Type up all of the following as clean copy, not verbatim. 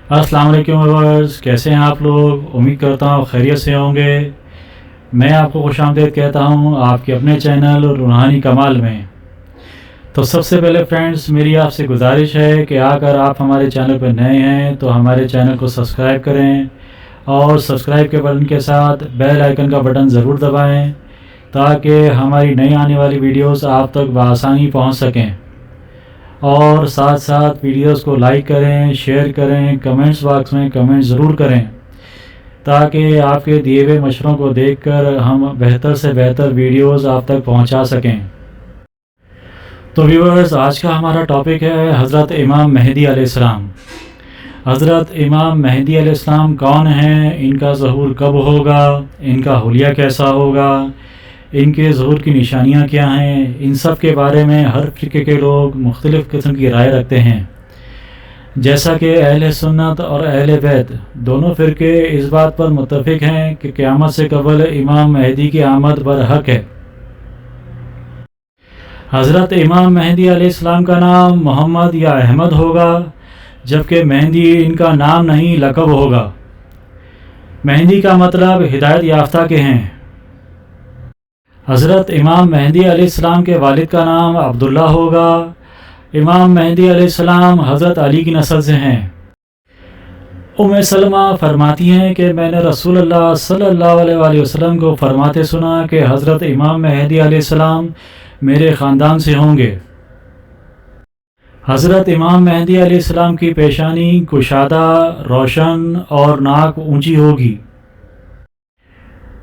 السلام علیکم ویورز، کیسے ہیں آپ لوگ؟ امید کرتا ہوں خیریت سے ہوں گے۔ میں آپ کو خوش آمدید کہتا ہوں آپ کے اپنے چینل روحانی کمال میں۔ تو سب سے پہلے فرینڈز، میری آپ سے گزارش ہے کہ اگر آپ ہمارے چینل پر نئے ہیں تو ہمارے چینل کو سبسکرائب کریں اور سبسکرائب کے بٹن کے ساتھ بیل آئیکن کا بٹن ضرور دبائیں تاکہ ہماری نئی آنے والی ویڈیوز آپ تک بآسانی پہنچ سکیں، اور ساتھ ساتھ ویڈیوز کو لائک کریں، شیئر کریں، کمنٹس باکس میں کمنٹ ضرور کریں تاکہ آپ کے دیے ہوئے مشوروں کو دیکھ کر ہم بہتر سے بہتر ویڈیوز آپ تک پہنچا سکیں۔ تو ویورز، آج کا ہمارا ٹاپک ہے حضرت امام مہدی علیہ السلام۔ حضرت امام مہدی علیہ السلام کون ہیں؟ ان کا ظہور کب ہوگا؟ ان کا حلیہ کیسا ہوگا؟ ان کے ظہور کی نشانیاں کیا ہیں؟ ان سب کے بارے میں ہر فرقے کے لوگ مختلف قسم کی رائے رکھتے ہیں، جیسا کہ اہل سنت اور اہل بیت دونوں فرقے اس بات پر متفق ہیں کہ قیامت سے قبل امام مہدی کی آمد برحق ہے۔ حضرت امام مہدی علیہ السلام کا نام محمد یا احمد ہوگا، جبکہ مہدی ان کا نام نہیں، لقب ہوگا۔ مہدی کا مطلب ہدایت یافتہ کے ہیں۔ حضرت امام مہدی علیہ السلام کے والد کا نام عبداللہ ہوگا۔ امام مہدی علیہ السلام حضرت علی کی نسل سے ہیں۔ ام سلمہ فرماتی ہیں کہ میں نے رسول اللہ صلی اللہ علیہ وآلہ وسلم کو فرماتے سنا کہ حضرت امام مہدی علیہ السلام میرے خاندان سے ہوں گے۔ حضرت امام مہدی علیہ السلام کی پیشانی کشادہ، روشن اور ناک اونچی ہوگی۔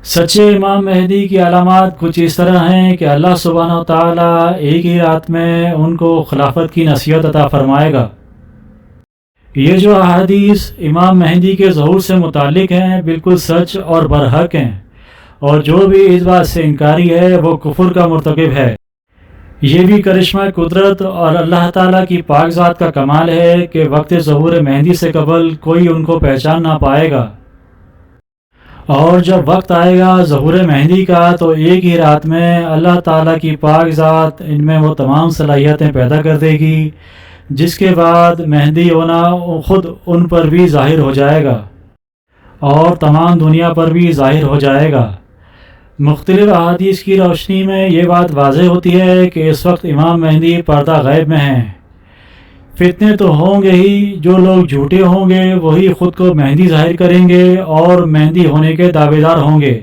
سچے امام مہدی کی علامات کچھ اس طرح ہیں کہ اللہ سبحانہ و تعالیٰ ایک ہی رات میں ان کو خلافت کی نصیحت عطا فرمائے گا۔ یہ جو احادیث امام مہدی کے ظہور سے متعلق ہیں بالکل سچ اور برحق ہیں، اور جو بھی اس بات سے انکاری ہے وہ کفر کا مرتکب ہے۔ یہ بھی کرشمہ قدرت اور اللہ تعالیٰ کی پاک ذات کا کمال ہے کہ وقت ظہور مہدی سے قبل کوئی ان کو پہچان نہ پائے گا، اور جب وقت آئے گا ظہور مہدی کا تو ایک ہی رات میں اللہ تعالیٰ کی پاک ذات ان میں وہ تمام صلاحیتیں پیدا کر دے گی جس کے بعد مہدی ہونا خود ان پر بھی ظاہر ہو جائے گا اور تمام دنیا پر بھی ظاہر ہو جائے گا۔ مختلف احادیث کی روشنی میں یہ بات واضح ہوتی ہے کہ اس وقت امام مہدی پردہ غیب میں ہیں۔ فتنے تو ہوں گے ہی، جو لوگ جھوٹے ہوں گے وہی خود کو مہدی ظاہر کریں گے اور مہدی ہونے کے دعوے دار ہوں گے۔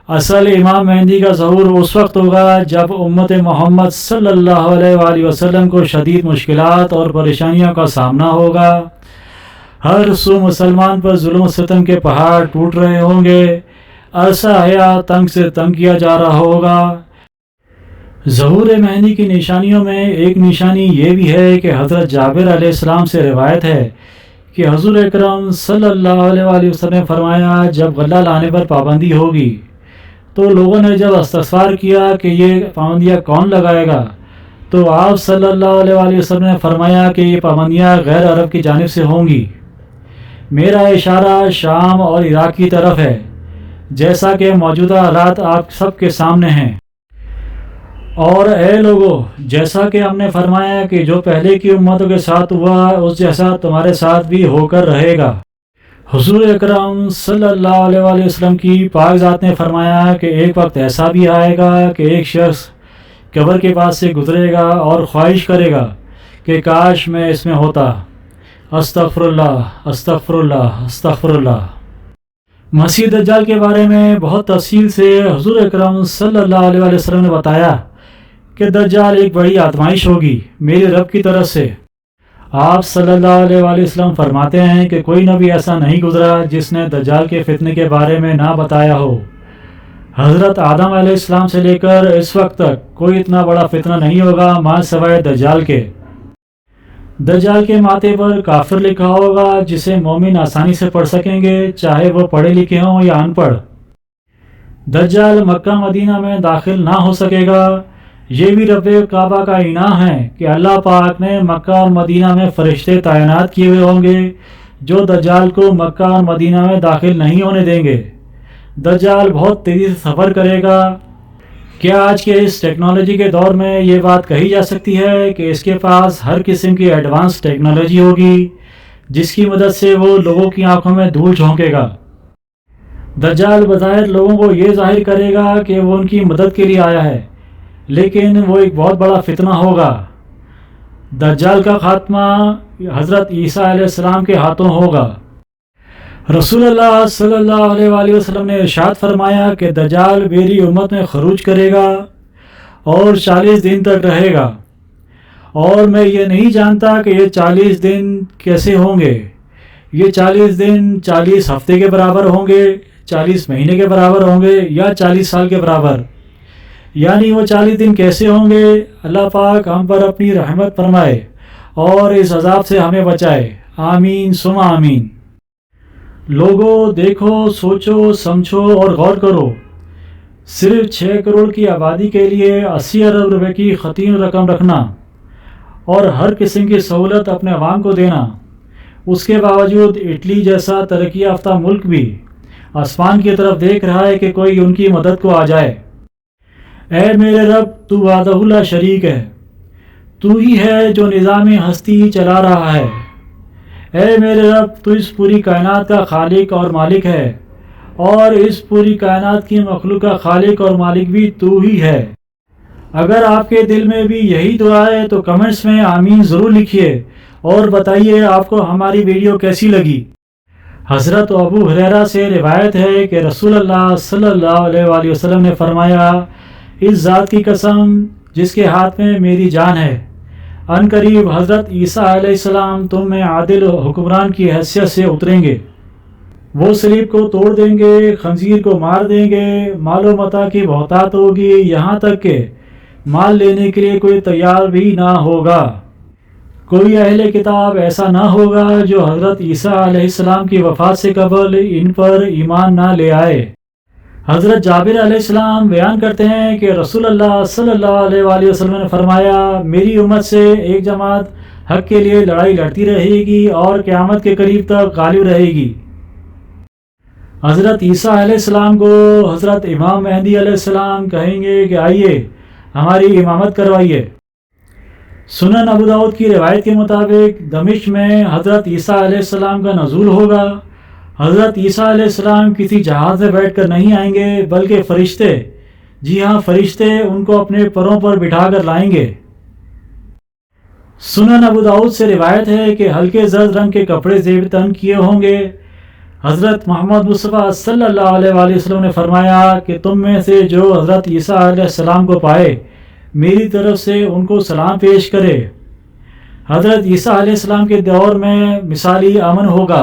اصل امام مہدی کا ظہور اس وقت ہوگا جب امت محمد صلی اللہ علیہ وآلہ وسلم کو شدید مشکلات اور پریشانیوں کا سامنا ہوگا۔ ہر سو مسلمان پر ظلم و ستم کے پہاڑ ٹوٹ رہے ہوں گے، عرصہ حیات تنگ سے تنگ کیا جا رہا ہوگا۔ ظہور مہدی کی نشانیوں میں ایک نشانی یہ بھی ہے کہ حضرت جابر علیہ السلام سے روایت ہے کہ حضور اکرم صلی اللہ علیہ وآلہ وسلم نے فرمایا جب غلہ لانے پر پابندی ہوگی تو لوگوں نے جب استغفار کیا کہ یہ پابندیاں کون لگائے گا، تو آپ صلی اللہ علیہ وآلہ وسلم نے فرمایا کہ یہ پابندیاں غیر عرب کی جانب سے ہوں گی۔ میرا اشارہ شام اور عراق کی طرف ہے، جیسا کہ موجودہ حالات آپ سب کے سامنے ہیں۔ اور اے لوگو، جیسا کہ ہم نے فرمایا کہ جو پہلے کی امتوں کے ساتھ ہوا اس جیسا تمہارے ساتھ بھی ہو کر رہے گا۔ حضور اکرم صلی اللہ علیہ وآلہ وسلم کی پاک ذات نے فرمایا کہ ایک وقت ایسا بھی آئے گا کہ ایک شخص قبر کے پاس سے گزرے گا اور خواہش کرے گا کہ کاش میں اس میں ہوتا۔ استغفر اللہ، استغفر اللہ، استغفر اللہ۔ مسیح دجال کے بارے میں بہت تفصیل سے حضور اکرم صلی اللہ علیہ وآلہ وسلم نے بتایا کہ دجال ایک بڑی آزمائش ہوگی میرے رب کی طرف سے۔ آپ صلی اللہ علیہ وآلہ وسلم فرماتے ہیں کہ کوئی نبی ایسا نہیں گزرا جس نے دجال کے فتنے کے بارے میں نہ بتایا ہو۔ حضرت آدم علیہ السلام سے لے کر اس وقت تک کوئی اتنا بڑا فتنہ نہیں ہوگا ماں سوائے دجال کے۔ دجال کے ماتھے پر کافر لکھا ہوگا جسے مومن آسانی سے پڑھ سکیں گے، چاہے وہ پڑھے لکھے ہوں یا ان پڑھ۔ دجال مکہ مدینہ میں داخل نہ ہو سکے گا۔ یہ بھی رب کعبہ کا انعام ہے کہ اللہ پاک نے مکہ اور مدینہ میں فرشتے تعینات کیے ہوئے ہوں گے جو دجال کو مکہ اور مدینہ میں داخل نہیں ہونے دیں گے۔ دجال بہت تیزی سے سفر کرے گا۔ کیا آج کے اس ٹیکنالوجی کے دور میں یہ بات کہی جا سکتی ہے کہ اس کے پاس ہر قسم کی ایڈوانس ٹیکنالوجی ہوگی جس کی مدد سے وہ لوگوں کی آنکھوں میں دھول جھونکے گا۔ دجال بظاہر لوگوں کو یہ ظاہر کرے گا کہ وہ ان کی مدد کے لیے آیا ہے، لیکن وہ ایک بہت بڑا فتنہ ہوگا۔ دجال کا خاتمہ حضرت عیسیٰ علیہ السلام کے ہاتھوں ہوگا۔ رسول اللہ صلی اللہ علیہ وآلہ وسلم نے ارشاد فرمایا کہ دجال میری امت میں خروج کرے گا اور 40 دن تک رہے گا، اور میں یہ نہیں جانتا کہ یہ 40 دن کیسے ہوں گے۔ یہ 40 دن 40 ہفتے کے برابر ہوں گے، 40 مہینے کے برابر ہوں گے، یا 40 سال کے برابر، یعنی وہ 40 دن کیسے ہوں گے۔ اللہ پاک ہم پر اپنی رحمت فرمائے اور اس عذاب سے ہمیں بچائے، آمین ثم آمین۔ لوگوں دیکھو، سوچو، سمجھو اور غور کرو، صرف 6 کروڑ کی آبادی کے لیے 80 ارب روپے کی خطیر رقم رکھنا اور ہر قسم کی سہولت اپنے عوام کو دینا، اس کے باوجود اٹلی جیسا ترقی یافتہ ملک بھی آسمان کی طرف دیکھ رہا ہے کہ کوئی ان کی مدد کو آ جائے۔ اے میرے رب، تو وحدہ لا شریک ہے، تو ہی ہے جو نظام ہستی چلا رہا ہے۔ اے میرے رب، تو اس پوری کائنات کا خالق اور مالک ہے، اور اس پوری کائنات کی مخلوق کا خالق اور مالک بھی تو ہی ہے۔ اگر آپ کے دل میں بھی یہی دعا ہے تو کمنٹس میں آمین ضرور لکھیے اور بتائیے آپ کو ہماری ویڈیو کیسی لگی۔ حضرت ابو ہریرہ سے روایت ہے کہ رسول اللہ صلی اللہ علیہ وآلہ وسلم نے فرمایا، اس ذات کی قسم جس کے ہاتھ میں میری جان ہے، ان قریب حضرت عیسیٰ علیہ السلام تم میں عادل حکمران کی حیثیت سے اتریں گے۔ وہ صلیب کو توڑ دیں گے، خنزیر کو مار دیں گے، مال و متاع کی بہتات ہوگی، یہاں تک کہ مال لینے کے لیے کوئی تیار بھی نہ ہوگا۔ کوئی اہل کتاب ایسا نہ ہوگا جو حضرت عیسیٰ علیہ السلام کی وفات سے قبل ان پر ایمان نہ لے آئے۔ حضرت جابر علیہ السلام بیان کرتے ہیں کہ رسول اللہ صلی اللہ علیہ وآلہ وسلم نے فرمایا، میری امت سے ایک جماعت حق کے لیے لڑائی لڑتی رہے گی اور قیامت کے قریب تک غالب رہے گی۔ حضرت عیسیٰ علیہ السلام کو حضرت امام مہدی علیہ السلام کہیں گے کہ آئیے ہماری امامت کروائیے۔ سنن ابو داؤد کی روایت کے مطابق دمشق میں حضرت عیسیٰ علیہ السلام کا نزول ہوگا۔ حضرت عیسیٰ علیہ السلام کسی جہاز میں بیٹھ کر نہیں آئیں گے، بلکہ فرشتے، جی ہاں فرشتے، ان کو اپنے پروں پر بٹھا کر لائیں گے۔ سنن ابو داؤد سے روایت ہے کہ ہلکے زرد رنگ کے کپڑے زیب تن کیے ہوں گے۔ حضرت محمد مصطفیٰ صلی اللہ علیہ وآلہ وسلم نے فرمایا کہ تم میں سے جو حضرت عیسیٰ علیہ السلام کو پائے، میری طرف سے ان کو سلام پیش کرے۔ حضرت عیسیٰ علیہ السلام کے دور میں مثالی امن ہوگا۔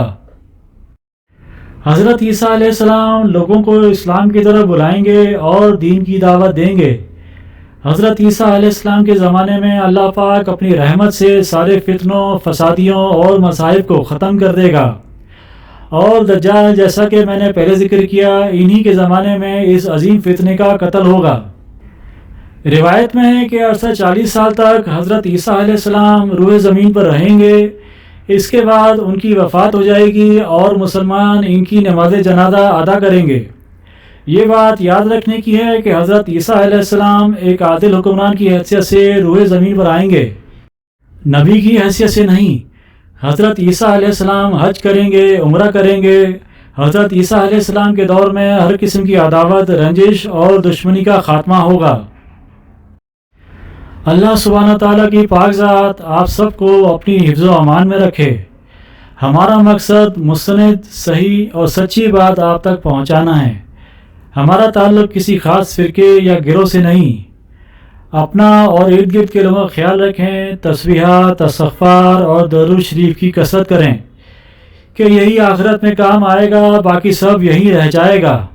حضرت عیسیٰ علیہ السلام لوگوں کو اسلام کی طرف بلائیں گے اور دین کی دعوت دیں گے۔ حضرت عیسیٰ علیہ السلام کے زمانے میں اللہ پاک اپنی رحمت سے سارے فتنوں، فسادیوں اور مصائب کو ختم کر دے گا، اور دجال، جیسا کہ میں نے پہلے ذکر کیا، انہی کے زمانے میں اس عظیم فتنے کا قتل ہوگا۔ روایت میں ہے کہ عرصہ 40 سال تک حضرت عیسیٰ علیہ السلام روئے زمین پر رہیں گے، اس کے بعد ان کی وفات ہو جائے گی اور مسلمان ان کی نماز جنازہ ادا کریں گے۔ یہ بات یاد رکھنے کی ہے کہ حضرت عیسیٰ علیہ السلام ایک عادل حکمران کی حیثیت سے روئے زمین پر آئیں گے، نبی کی حیثیت سے نہیں۔ حضرت عیسیٰ علیہ السلام حج کریں گے، عمرہ کریں گے۔ حضرت عیسیٰ علیہ السلام کے دور میں ہر قسم کی عداوت، رنجش اور دشمنی کا خاتمہ ہوگا۔ اللہ سبحانہ تعالیٰ کی پاک ذات آپ سب کو اپنی حفظ و امان میں رکھے۔ ہمارا مقصد مستند، صحیح اور سچی بات آپ تک پہنچانا ہے۔ ہمارا تعلق کسی خاص فرقے یا گروہ سے نہیں۔ اپنا اور ارد گرد کے لوگوں کا خیال رکھیں، تسبیحات، استغفار اور درود شریف کی کثرت کریں کہ یہی آخرت میں کام آئے گا، باقی سب یہیں رہ جائے گا۔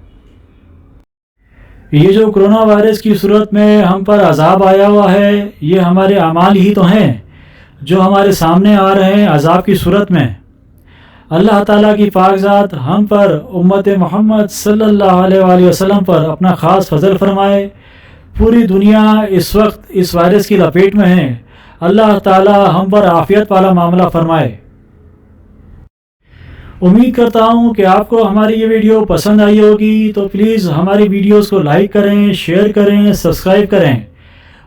یہ جو کرونا وائرس کی صورت میں ہم پر عذاب آیا ہوا ہے، یہ ہمارے اعمال ہی تو ہیں جو ہمارے سامنے آ رہے ہیں عذاب کی صورت میں۔ اللہ تعالیٰ کی پاک ذات ہم پر، امت محمد صلی اللہ علیہ وآلہ وسلم پر اپنا خاص فضل فرمائے۔ پوری دنیا اس وقت اس وائرس کی لپیٹ میں ہے، اللہ تعالیٰ ہم پر عافیت والا معاملہ فرمائے۔ امید کرتا ہوں کہ آپ کو ہماری یہ ویڈیو پسند آئی ہوگی، تو پلیز ہماری ویڈیوز کو لائک کریں، شیئر کریں، سبسکرائب کریں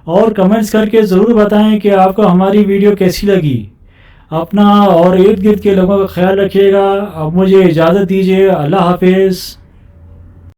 اور کمنٹس کر کے ضرور بتائیں کہ آپ کو ہماری ویڈیو کیسی لگی۔ اپنا اور ارد گرد کے لوگوں کا خیال رکھیے گا. اب مجھے اجازت دیجیے. اللہ حافظ.